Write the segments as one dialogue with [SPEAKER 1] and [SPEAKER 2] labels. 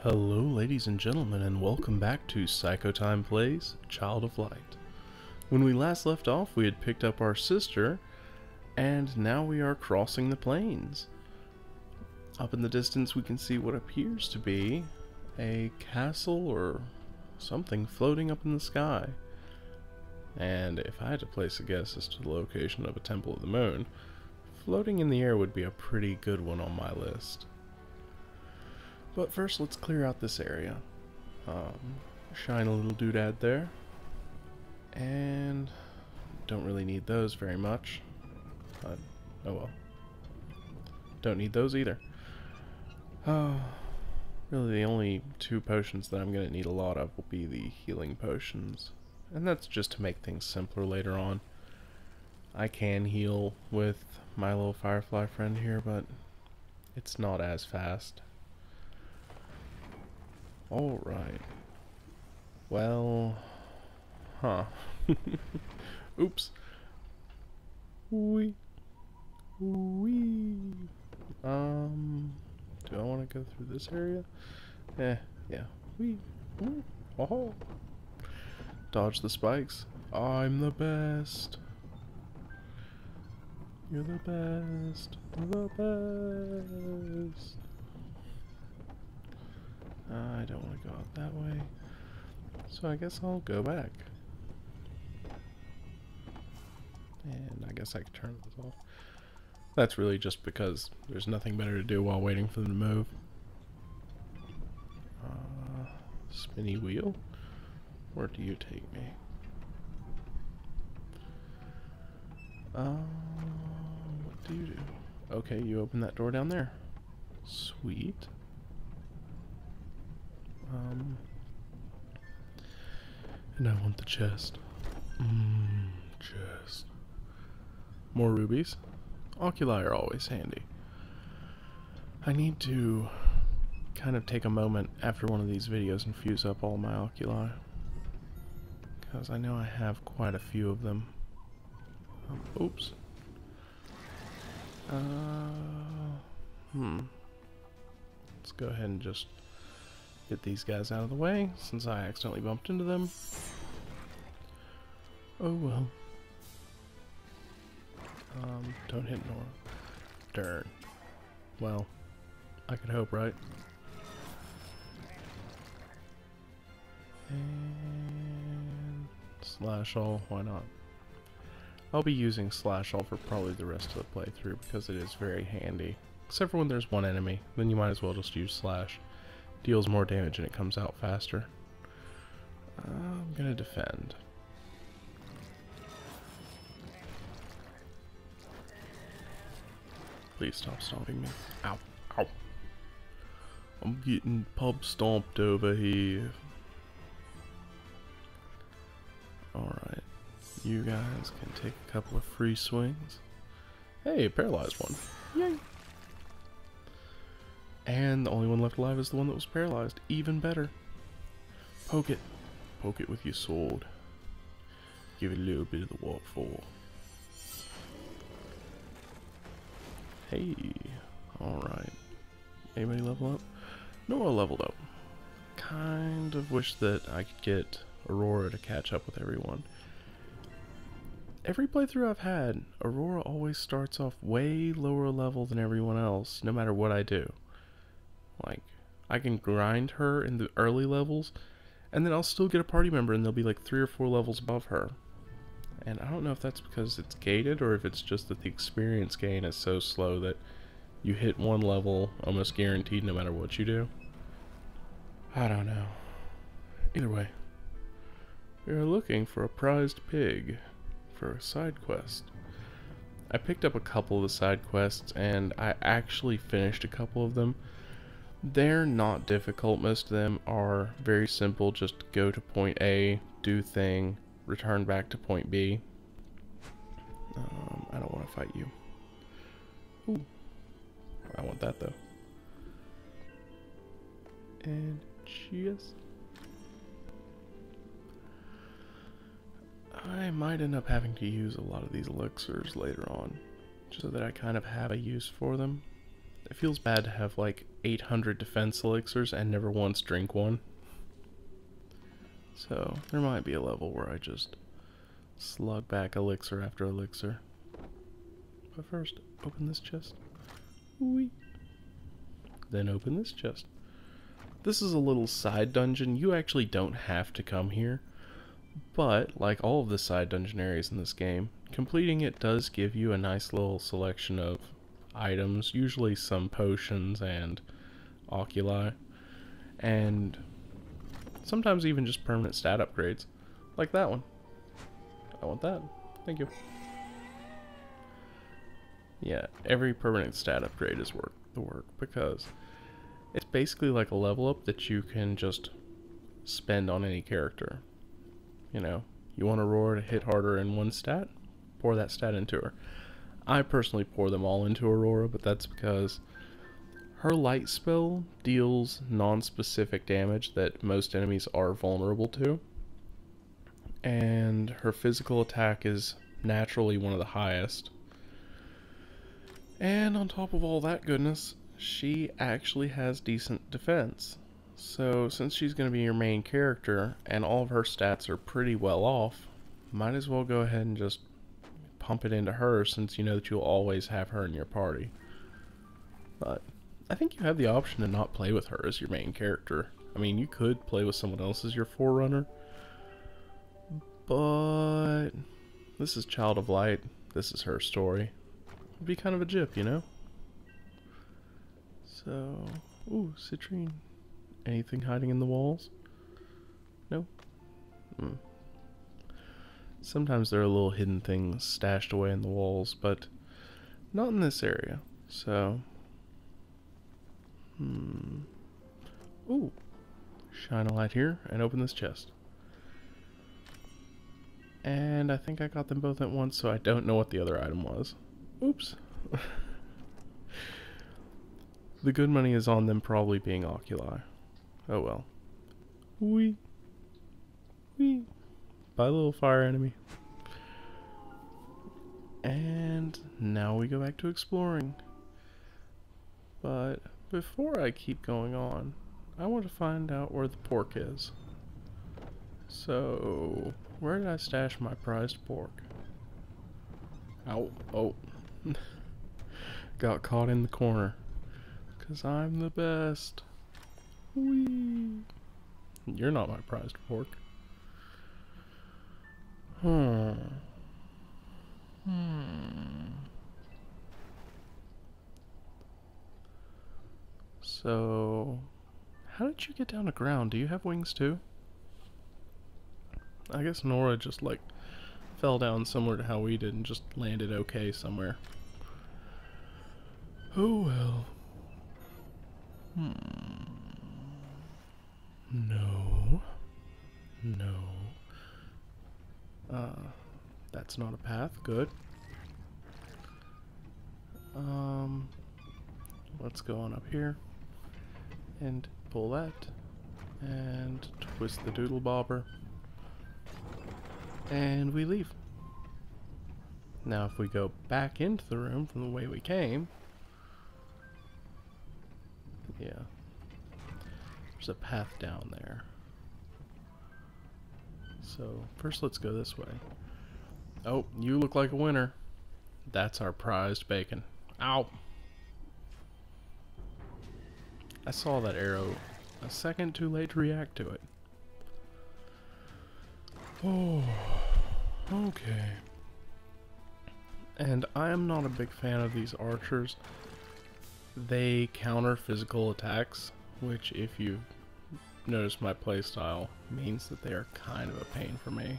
[SPEAKER 1] Hello ladies and gentlemen, and welcome back to Psychotyme Plays Child of Light. When we last left off, we had picked up our sister, and now we are crossing the plains. Up in the distance we can see what appears to be a castle or something floating up in the sky. And if I had to place a guess as to the location of a Temple of the Moon, floating in the air would be a pretty good one on my list. But first, let's clear out this area. Shine a little doodad there. And don't really need those very much. But, oh well. Don't need those either. Really the only two potions that I'm going to need a lot of will be the healing potions. And that's just to make things simpler later on. I can heal with my little firefly friend here, but it's not as fast. Alright. Well... Huh. Oops. Wee. Wee. Do I want to go through this area? Yeah. Wee. Wee. Oh. Dodge the spikes. I'm the best. You're the best. The best. I don't want to go out that way, so I guess I'll go back. And I guess I could turn this off. That's really just because there's nothing better to do while waiting for them to move. Spinny wheel? Where do you take me? What do you do? Okay, you open that door down there. Sweet. And I want the chest. Chest. More rubies. Oculi are always handy. I need to kind of take a moment after one of these videos and fuse up all my oculi, because I know I have quite a few of them. Oops. Let's go ahead and just get these guys out of the way, since I accidentally bumped into them. Oh well. Don't hit Nora. Darn. Well, I could hope, right? And slash all, why not? I'll be using slash all for probably the rest of the playthrough because it is very handy. Except for when there's one enemy, then you might as well just use slash. Deals more damage and it comes out faster. I'm gonna defend. Please stop stomping me. Ow. Ow. I'm getting pub stomped over here. Alright. You guys can take a couple of free swings. Hey, a paralyzed one. Yay! And the only one left alive is the one that was paralyzed. Even better. Poke it. Poke it with your sword. Give it a little bit of the waterfall. Hey. Alright. Anybody level up? Nora leveled up. Kind of wish that I could get Aurora to catch up with everyone. Every playthrough I've had, Aurora always starts off way lower level than everyone else, no matter what I do. Like, I can grind her in the early levels, and then I'll still get a party member and they'll be like 3 or 4 levels above her. And I don't know if that's because it's gated, or if it's just that the experience gain is so slow that you hit one level almost guaranteed no matter what you do. I don't know. Either way, we are looking for a prized pig for a side quest. I picked up a couple of the side quests, and I actually finished a couple of them. They're not difficult. Most of them are very simple. Just go to point A, do thing, return back to point B. I don't want to fight you. Ooh. I want that though. And just... I might end up having to use a lot of these elixirs later on, just so that I kind of have a use for them. It feels bad to have like 800 defense elixirs and never once drink one. So there might be a level where I just slug back elixir after elixir. But first, open this chest. Whee. Then open this chest. This is a little side dungeon. You actually don't have to come here. But, like all of the side dungeon areas in this game, completing it does give you a nice little selection of items, usually some potions and oculi, and sometimes even just permanent stat upgrades, like that one. I want that. Thank you. Yeah, every permanent stat upgrade is worth the work, because it's basically like a level up that you can just spend on any character. You know, you want Aurora to hit harder in one stat? Pour that stat into her. I personally pour them all into Aurora, but that's because her light spell deals non-specific damage that most enemies are vulnerable to. And her physical attack is naturally one of the highest. And on top of all that goodness, she actually has decent defense. So since she's going to be your main character and all of her stats are pretty well off, might as well go ahead and just pump it into her, since you know that you'll always have her in your party. But I think you have the option to not play with her as your main character. I mean, you could play with someone else as your forerunner, but this is Child of Light. This is her story. It'd be kind of a jip, you know? So, ooh, citrine. Anything hiding in the walls? No? Sometimes there are little hidden things stashed away in the walls, but not in this area. So, ooh, shine a light here and open this chest. And I think I got them both at once, so I don't know what the other item was. Oops. The good money is on them probably being oculi. Oh well. Wee. Wee. Bye, little fire enemy. And now we go back to exploring. But before I keep going on, I want to find out where the pork is. So, where did I stash my prized pork? Ow. Oh. Got caught in the corner. 'Cause I'm the best. Whee! You're not my prized pork. So, how did you get down to ground? Do you have wings too? I guess Nora just like fell down similar to how we did and just landed okay somewhere. Oh well. No. No. That's not a path. Good. Let's go on up here and pull that and twist the doodle bobber and we leave. Now if we go back into the room from the way we came, yeah, there's a path down there. So first let's go this way. Oh, you look like a winner. That's our prized bacon. Ow! I saw that arrow a second too late to react to it. Oh, okay. And I am not a big fan of these archers. They counter physical attacks, which if you've noticed my playstyle, means that they are kind of a pain for me.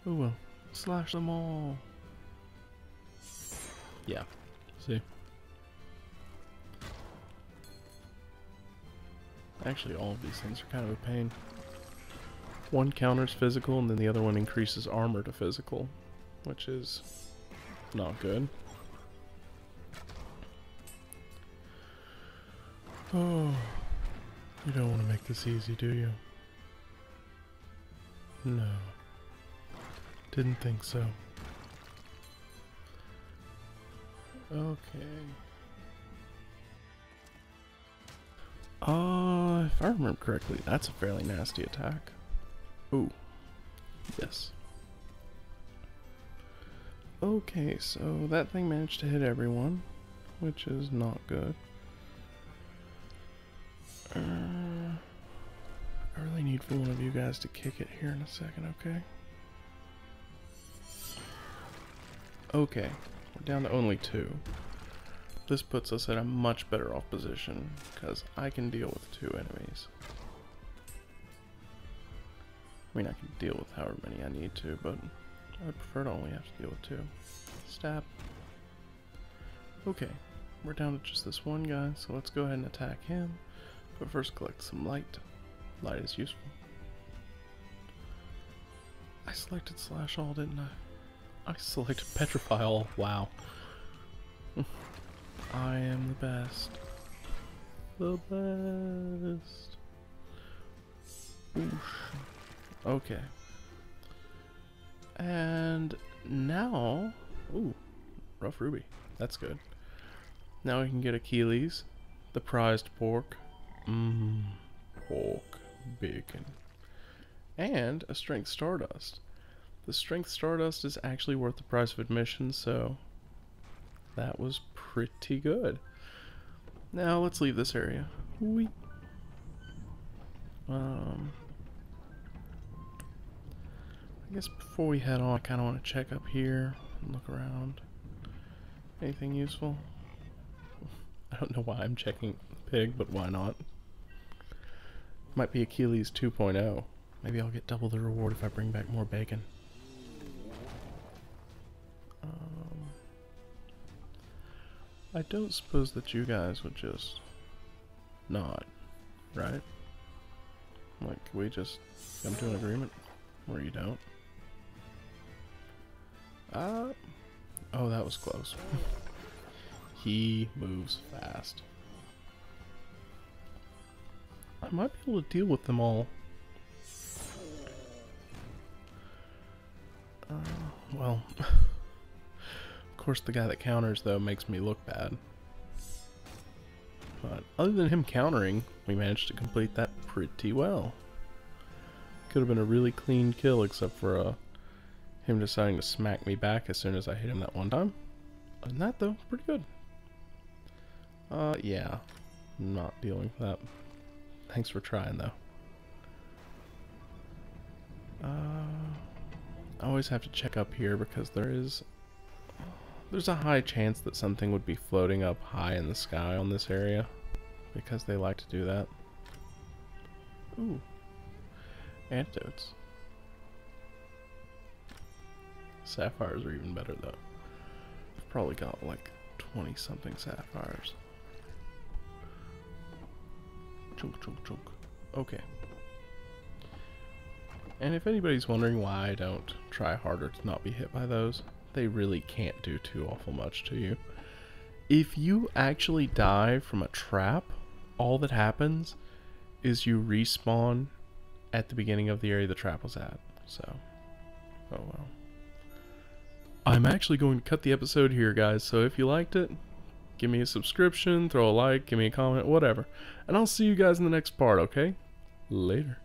[SPEAKER 1] Oh well, slash them all. Yeah, see? Actually, all of these things are kind of a pain. One counters physical, and then the other one increases armor to physical, which is not good. Oh, you don't want to make this easy, do you? No. Didn't think so. Okay. If I remember correctly, that's a fairly nasty attack. Ooh. Yes. Okay, so that thing managed to hit everyone, which is not good. I really need for one of you guys to kick it here in a second, okay? Okay, we're down to only 2. This puts us at a much better off position, because I can deal with 2 enemies. I mean, I can deal with however many I need to, but I prefer to only have to deal with 2. Stab. Okay, we're down to just this one guy, so let's go ahead and attack him. But first collect some light. Light is useful. I selected Slash All, didn't I? I selected Petrify All. Wow. I am the best. The best. Oosh. Okay. And now... Ooh. Rough Ruby. That's good. Now we can get Achilles. The prized pork. Pork. Bacon. And a Strength Stardust. The Strength Stardust is actually worth the price of admission, so that was pretty good. Now let's leave this area. Whee. I guess before we head on, I kind of want to check up here and look around. Anything useful? I don't know why I'm checking the pig, but why not? Might be Achilles 2.0. Maybe I'll get double the reward if I bring back more bacon. I don't suppose that you guys would just nod, right? Like, we just come to an agreement where you don't. Oh, that was close. He moves fast. I might be able to deal with them all. Well, of course the guy that counters, though, makes me look bad. But other than him countering, we managed to complete that pretty well. Could have been a really clean kill, except for him deciding to smack me back as soon as I hit him that one time. Other than that, though, pretty good. Yeah. Not dealing with that. Thanks for trying, though. I always have to check up here because there's a high chance that something would be floating up high in the sky on this area, because they like to do that. Ooh. Antidotes. Sapphires are even better, though. I've probably got like 20-something sapphires. Chunk, chunk, chunk. Okay. And if anybody's wondering why I don't try harder to not be hit by those, they really can't do too awful much to you. If you actually die from a trap, all that happens is you respawn at the beginning of the area the trap was at. So, oh well. I'm actually going to cut the episode here, guys, so if you liked it, give me a subscription, throw a like, give me a comment, whatever. And I'll see you guys in the next part, okay? Later.